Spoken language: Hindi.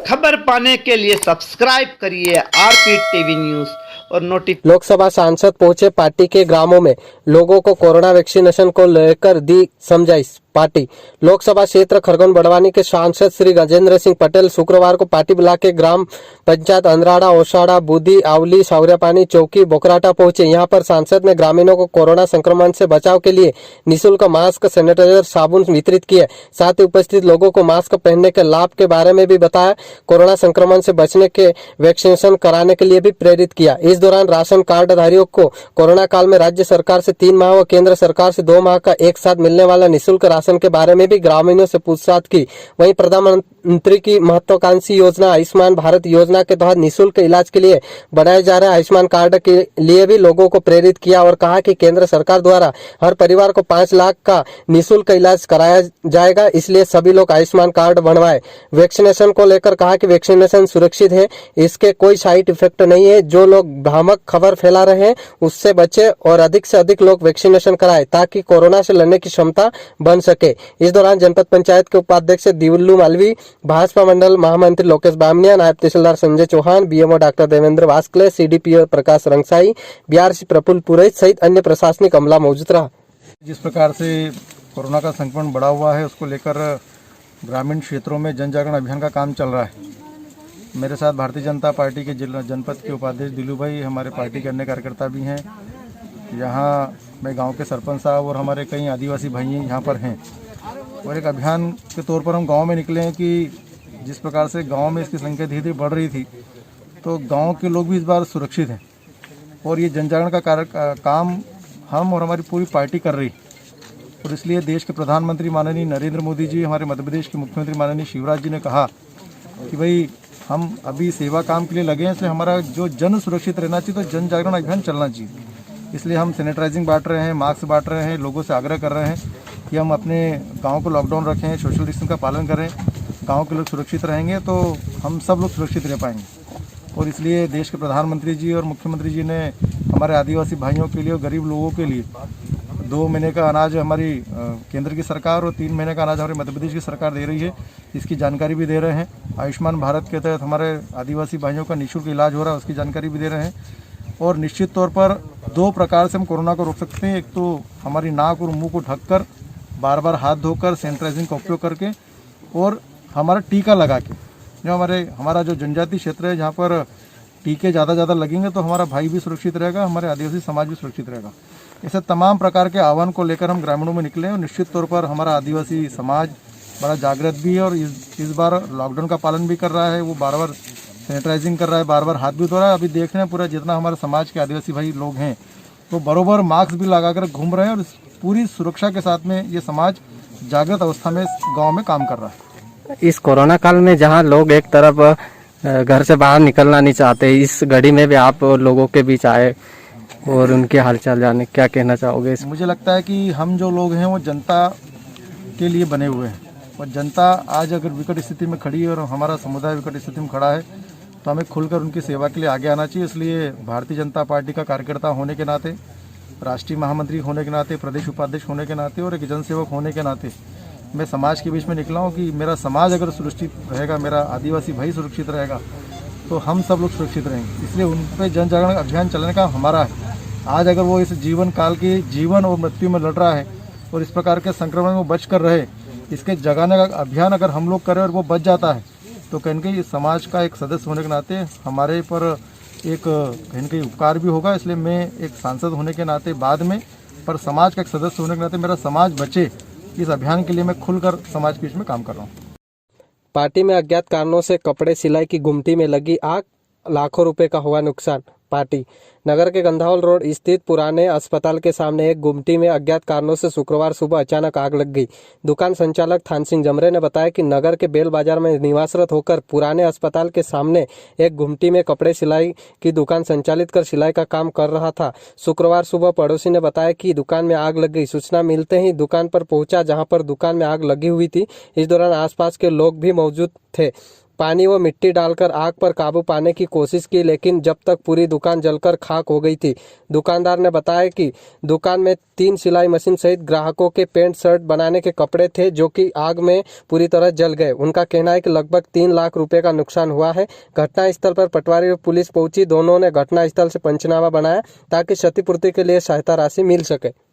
खबर पाने के लिए सब्सक्राइब करिए आरपी टीवी न्यूज और लोकसभा सांसद पहुंचे पार्टी के ग्रामों में, लोगों को कोरोना वैक्सीनेशन को लेकर दी समझाइश। पार्टी लोकसभा क्षेत्र खरगोन बड़वानी के सांसद श्री गजेंद्र सिंह पटेल शुक्रवार को पार्टी बुला के ग्राम पंचायत अंद्राड़ा, ओसाड़ा, बुधी, आवली, सावरियापानी, चौकी, बोकराटा पहुंचे। यहां पर सांसद ने ग्रामीणों को कोरोना संक्रमण से बचाव के लिए निःशुल्क मास्क, सैनिटाइजर, साबुन वितरित किए। साथ ही उपस्थित लोगों को मास्क पहनने के लाभ के बारे में भी बताया। कोरोना संक्रमण से बचने के वैक्सीनेशन कराने के लिए भी प्रेरित किया। इस दौरान राशन कार्डधारियों को कोरोना काल में राज्य सरकार से 3 माह व केंद्र सरकार से 2 माह का एक साथ मिलने वाला निःशुल्क राशन के बारे में भी ग्रामीणों से पूछताछ की। वहीं प्रधानमंत्री की महत्वाकांक्षी योजना आयुष्मान भारत योजना के तहत निःशुल्क इलाज के लिए बनाए जा रहे आयुष्मान कार्ड के लिए भी लोगों को प्रेरित किया और कहा कि केंद्र सरकार द्वारा हर परिवार को 5 लाख का निःशुल्क इलाज कराया जाएगा, इसलिए सभी लोग आयुष्मान कार्ड बनवाए। वैक्सीनेशन को लेकर कहा कि वैक्सीनेशन सुरक्षित है, इसके कोई साइड इफेक्ट नहीं है। जो लोग भ्रामक खबर फैला रहे हैं उससे बचे और अधिक से अधिक लोग वैक्सीनेशन कराएं ताकि कोरोना से लड़ने की क्षमता बन सके। इस दौरान जनपद पंचायत के उपाध्यक्ष दिवल्लू मालवी, भाजपा मंडल महामंत्री लोकेश बामनिया, नायब तहसीलदार Sanjay Chauhan, BMO doctor Devendra Waskle, CDPO Prakash Rangsai, BRC Praful Purohit सहित अन्य प्रशासनिक अमला मौजूद रहा। जिस प्रकार से कोरोना का संक्रमण बढ़ा हुआ है उसको लेकर ग्रामीण क्षेत्रों में जन जागरण अभियान का काम चल रहा है। मेरे साथ भारतीय जनता पार्टी के जनपद के उपाध्यक्ष दिलू भाई, हमारे पार्टी के अन्य कार्यकर्ता भी हैं। यहाँ मैं गांव के सरपंच साहब और हमारे कई आदिवासी भाई यहाँ पर हैं और एक अभियान के तौर पर हम गांव में निकले हैं कि जिस प्रकार से गांव में इसकी संख्या धीरे धीरे बढ़ रही थी तो गांव के लोग भी इस बार सुरक्षित हैं और ये जन जागरण का काम हम और हमारी पूरी पार्टी कर रही। और इसलिए देश के प्रधानमंत्री माननीय नरेंद्र मोदी जी, हमारे मध्य प्रदेश के मुख्यमंत्री माननीय शिवराज जी ने कहा कि भाई हम अभी सेवा काम के लिए लगे हैं, इसलिए हमारा जो जन सुरक्षित रहना चाहिए तो जन जागरण अभियान चलना चाहिए। इसलिए हम सैनिटाइजिंग बांट रहे हैं, मास्क बांट रहे हैं, लोगों से आग्रह कर रहे हैं कि हम अपने गांव को लॉकडाउन रखें, सोशल डिस्टेंस का पालन करें। गांव के लोग सुरक्षित रहेंगे तो हम सब लोग सुरक्षित रह पाएंगे। और इसलिए देश के प्रधानमंत्री जी और मुख्यमंत्री जी ने हमारे आदिवासी भाइयों के लिए और गरीब लोगों के लिए 2 महीने का अनाज हमारी केंद्र की सरकार और 3 महीने का अनाज हमारी मध्य प्रदेश की सरकार दे रही है, इसकी जानकारी भी दे रहे हैं। आयुष्मान भारत के तहत हमारे आदिवासी भाइयों का निःशुल्क इलाज हो रहा है, उसकी जानकारी भी दे रहे हैं। और निश्चित तौर पर 2 प्रकार से हम कोरोना को रोक सकते हैं। एक तो हमारी नाक और मुंह को ढककर, बार बार हाथ धोकर, सैनिटाइजिंग का उपयोग करके और हमारा टीका लगा के। जो हमारा जो जनजातीय क्षेत्र है जहाँ पर टीके ज़्यादा लगेंगे तो हमारा भाई भी सुरक्षित रहेगा, हमारे आदिवासी समाज भी सुरक्षित रहेगा। ऐसे तमाम प्रकार के आह्वान को लेकर हम ग्रामीणों में निकले और निश्चित तौर पर हमारा आदिवासी समाज बड़ा जागृत भी है और इस बार लॉकडाउन का पालन भी कर रहा है। वो बार बार सैनिटाइजिंग कर रहा है, बार बार हाथ भी धो रहा है। अभी देख रहे हैं पूरा जितना हमारे समाज के आदिवासी भाई लोग हैं तो बरोबर मास्क भी लगाकर घूम रहे हैं और पूरी सुरक्षा के साथ में ये समाज जागृत अवस्था में गाँव में काम कर रहा है। इस कोरोना काल में जहां लोग एक तरफ घर से बाहर निकलना नहीं चाहते, इस घड़ी में भी आप लोगों के बीच आए और उनके हालचाल जाने, क्या कहना चाहोगे? मुझे लगता है कि हम जो लोग हैं वो जनता के लिए बने हुए हैं और जनता आज अगर विकट स्थिति में खड़ी है और हमारा समुदाय विकट स्थिति में खड़ा है तो हमें खुलकर उनकी सेवा के लिए आगे आना चाहिए। इसलिए भारतीय जनता पार्टी का कार्यकर्ता होने के नाते, राष्ट्रीय महामंत्री होने के नाते, प्रदेश उपाध्यक्ष होने के नाते और एक जनसेवक होने के नाते मैं समाज के बीच में निकला हूँ कि मेरा समाज अगर सुरक्षित रहेगा, मेरा आदिवासी भाई सुरक्षित रहेगा तो हम सब लोग सुरक्षित रहेंगे। इसलिए उन पर जन जागरण अभियान चलाने का हमारा है। आज अगर वो इस जीवन काल के जीवन और मृत्यु में लड़ रहा है और इस प्रकार के संक्रमण में बच कर रहे, इसके जगाने का अभियान अगर हम लोग करें और वो बच जाता है तो कहीं न कहीं इस समाज का एक सदस्य होने के नाते हमारे पर एक कहीं न कहीं उपकार भी होगा। इसलिए मैं एक सांसद होने के नाते बाद में पर समाज का एक सदस्य होने के नाते मेरा समाज बचे, इस अभियान के लिए मैं खुलकर समाज के बीच में काम कर रहा हूँ। पार्टी में अज्ञात कारणों से कपड़े सिलाई की गुमटी में लगी आग, लाखों रुपए का हुआ नुकसान। पार्टी नगर के गंधावल रोड स्थित पुराने अस्पताल के सामने एक गुमटी में अज्ञात कारणों से शुक्रवार सुबह अचानक आग लग गई। दुकान संचालक थान सिंह जमरे ने बताया कि नगर के बेल बाजार में निवासरत होकर पुराने अस्पताल के सामने एक गुमटी में कपड़े सिलाई की दुकान संचालित कर सिलाई का काम कर रहा था। शुक्रवार सुबह पड़ोसी ने बताया कि दुकान में आग लग गई। सूचना मिलते ही दुकान पर पहुंचा, जहां पर दुकान में आग लगी हुई थी। इस दौरान आसपास के लोग भी मौजूद थे। पानी व मिट्टी डालकर आग पर काबू पाने की कोशिश की, लेकिन जब तक पूरी दुकान जलकर खाक हो गई थी। दुकानदार ने बताया कि दुकान में 3 सिलाई मशीन सहित ग्राहकों के पैंट शर्ट बनाने के कपड़े थे, जो कि आग में पूरी तरह जल गए। उनका कहना है कि लगभग 3 लाख रुपए का नुकसान हुआ है। घटनास्थल पर पटवारी व पुलिस पहुंची। दोनों ने घटनास्थल से पंचनामा बनाया ताकि क्षतिपूर्ति के लिए सहायता राशि मिल सके।